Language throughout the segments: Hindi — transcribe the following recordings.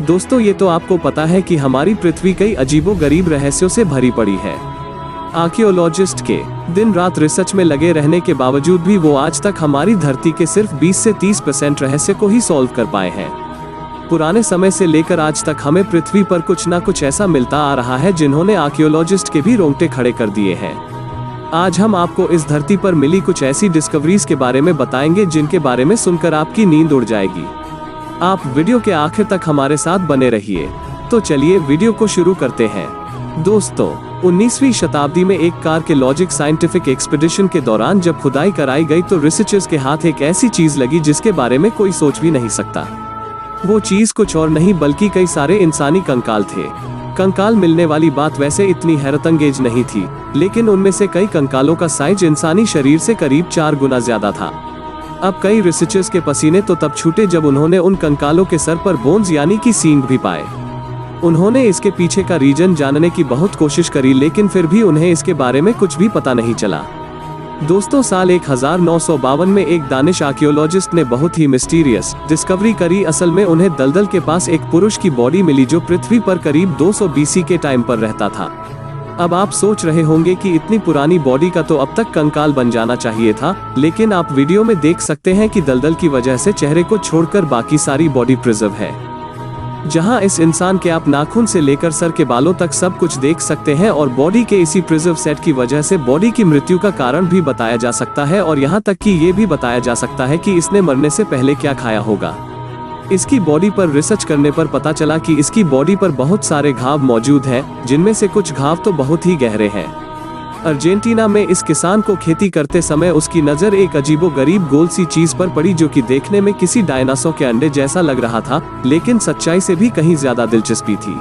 दोस्तों, ये तो आपको पता है कि हमारी पृथ्वी कई अजीबोगरीब रहस्यों से भरी पड़ी है। आर्कियोलॉजिस्ट के दिन रात रिसर्च में लगे रहने के बावजूद भी वो आज तक हमारी धरती के सिर्फ 20 से 30% रहस्य को ही सॉल्व कर पाए हैं। पुराने समय से लेकर आज तक हमें पृथ्वी पर कुछ ना कुछ ऐसा मिलता आ रहा है जिन्होंने आर्कियोलॉजिस्ट के भी रोंगटे खड़े कर दिए हैं। आज हम आपको इस धरती पर मिली कुछ ऐसी डिस्कवरीज के बारे में बताएंगे जिनके बारे में सुनकर आपकी नींद उड़ जाएगी। आप वीडियो के आखिर तक हमारे साथ बने रहिए। तो चलिए वीडियो को शुरू करते हैं। दोस्तों, 19वीं शताब्दी में एक आर्कियोलॉजिक साइंटिफिक एक्सपीडिशन के दौरान जब खुदाई कराई गई तो रिसर्चर्स के हाथ एक ऐसी चीज लगी जिसके बारे में कोई सोच भी नहीं सकता। वो चीज कुछ और नहीं बल्कि कई सारे इंसानी कंकाल थे। कंकाल मिलने वाली बात वैसे इतनी हैरतअंगेज नहीं थी, लेकिन उनमें से कई कंकालों का साइज इंसानी शरीर से करीब 4 गुना ज्यादा था। अब कई रिसर्चर्स के पसीने तो तब छूटे जब उन्होंने उन कंकालों के सर पर बोन्स यानी कि सींग भी पाए। उन्होंने इसके पीछे का रीजन जानने की बहुत कोशिश करी, लेकिन फिर भी उन्हें इसके बारे में कुछ भी पता नहीं चला। दोस्तों, साल 1952 में एक दानिश आर्कियोलॉजिस्ट ने बहुत ही मिस्टीरियस डिस्कवरी करी। असल में उन्हें दलदल के पास एक पुरुष की बॉडी मिली जो पृथ्वी पर करीब 200 BC के टाइम पर रहता था। अब आप सोच रहे होंगे कि इतनी पुरानी बॉडी का तो अब तक कंकाल बन जाना चाहिए था, लेकिन आप वीडियो में देख सकते हैं कि दलदल की वजह से चेहरे को छोड़कर बाकी सारी बॉडी प्रिजर्व है। जहां इस इंसान के आप नाखून से लेकर सर के बालों तक सब कुछ देख सकते हैं और बॉडी के इसी प्रिजर्व सेट की वजह से बॉडी की मृत्यु का कारण भी बताया जा सकता है और यहां तक कि ये भी बताया जा सकता है कि इसने मरने से पहले क्या खाया होगा। इसकी बॉडी पर रिसर्च करने पर पता चला कि इसकी बॉडी पर बहुत सारे घाव मौजूद हैं, जिनमें से कुछ घाव तो बहुत ही गहरे हैं। अर्जेंटीना में इस किसान को खेती करते समय उसकी नज़र एक अजीबोगरीब गोल सी चीज पर पड़ी जो कि देखने में किसी डायनासोर के अंडे जैसा लग रहा था, लेकिन सच्चाई से भी कहीं ज्यादा दिलचस्पी थी।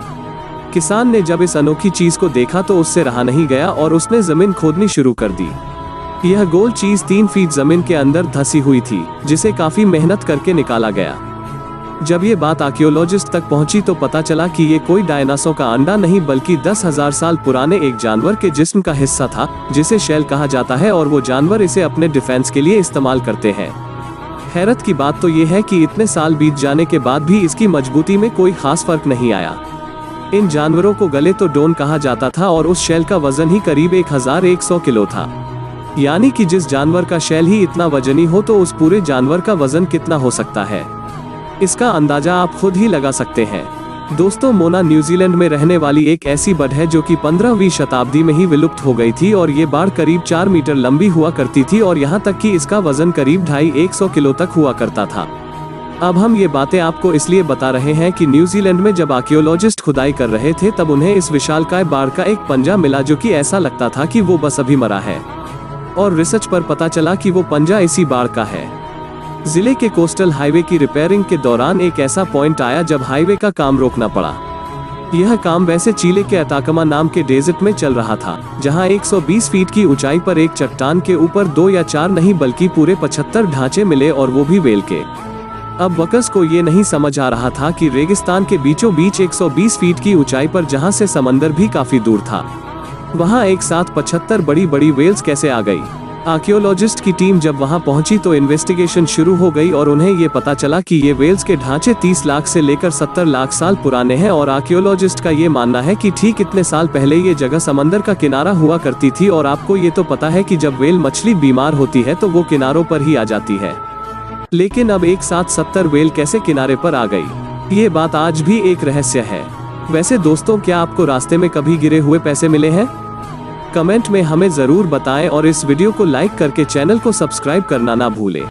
किसान ने जब इस अनोखी चीज को देखा तो उससे रहा नहीं गया और उसने जमीन खोदनी शुरू कर दी। यह गोल चीज 3 फीट जमीन के अंदर धसी हुई थी, जिसे काफी मेहनत करके निकाला गया। जब ये बात आर्कियोलॉजिस्ट तक पहुंची तो पता चला कि ये कोई डायनासोर का अंडा नहीं बल्कि 10,000 साल पुराने एक जानवर के जिस्म का हिस्सा था, जिसे शेल कहा जाता है और वो जानवर इसे अपने डिफेंस के लिए इस्तेमाल करते हैं। हैरत की बात तो ये है कि इतने साल बीत जाने के बाद भी इसकी मजबूती में कोई खास फर्क नहीं आया। इन जानवरों को गले तो डोन कहा जाता था और उस शेल का वजन ही करीब 1100 किलो था। यानी कि जिस जानवर का शेल ही इतना वजनी हो तो उस पूरे जानवर का वजन कितना हो सकता है, इसका अंदाजा आप खुद ही लगा सकते हैं। दोस्तों, मोना न्यूजीलैंड में रहने वाली एक ऐसी बर्ड है जो कि 15वीं शताब्दी में ही विलुप्त हो गई थी और ये बाढ़ करीब 4 मीटर लंबी हुआ करती थी और यहाँ तक कि इसका वजन करीब 250 किलो तक हुआ करता था। अब हम ये बातें आपको इसलिए बता रहे हैं कि न्यूजीलैंड में जब आर्कियोलॉजिस्ट खुदाई कर रहे थे तब उन्हें इस विशालकाय बाढ़ का एक पंजा मिला जो कि ऐसा लगता था कि वो बस अभी मरा है, और रिसर्च पर पता चला कि वो पंजा इसी बाढ़ का है। जिले के कोस्टल हाईवे की रिपेयरिंग के दौरान एक ऐसा पॉइंट आया जब हाईवे का काम रोकना पड़ा। यह काम वैसे चिली के अताकमा नाम के डेजर्ट में चल रहा था, जहां 120 फीट की ऊंचाई पर एक चट्टान के ऊपर 2 या 4 नहीं बल्कि पूरे 75 ढांचे मिले और वो भी वेल के। अब वर्कर्स को ये नहीं समझ आ रहा था कि रेगिस्तान के बीचों बीच 120 फीट की ऊंचाई पर, जहां से समंदर भी काफी दूर था, वहां एक साथ 75 बड़ी बड़ी वेल्स कैसे आ गई। आर्कियोलॉजिस्ट की टीम जब वहां पहुंची तो इन्वेस्टिगेशन शुरू हो गई और उन्हें ये पता चला कि ये वेल्स के ढांचे 30 लाख से लेकर 70 लाख साल पुराने हैं और आर्कियोलॉजिस्ट का ये मानना है कि ठीक इतने साल पहले ये जगह समंदर का किनारा हुआ करती थी। और आपको ये तो पता है कि जब वेल मछली बीमार होती है तो वो किनारों पर ही आ जाती है, लेकिन अब एक साथ 70 वेल कैसे किनारे पर आ गई, ये बात आज भी एक रहस्य है। वैसे दोस्तों, क्या आपको रास्ते में कभी गिरे हुए पैसे मिले हैं? कमेंट में हमें जरूर बताएं और इस वीडियो को लाइक करके चैनल को सब्सक्राइब करना ना भूलें।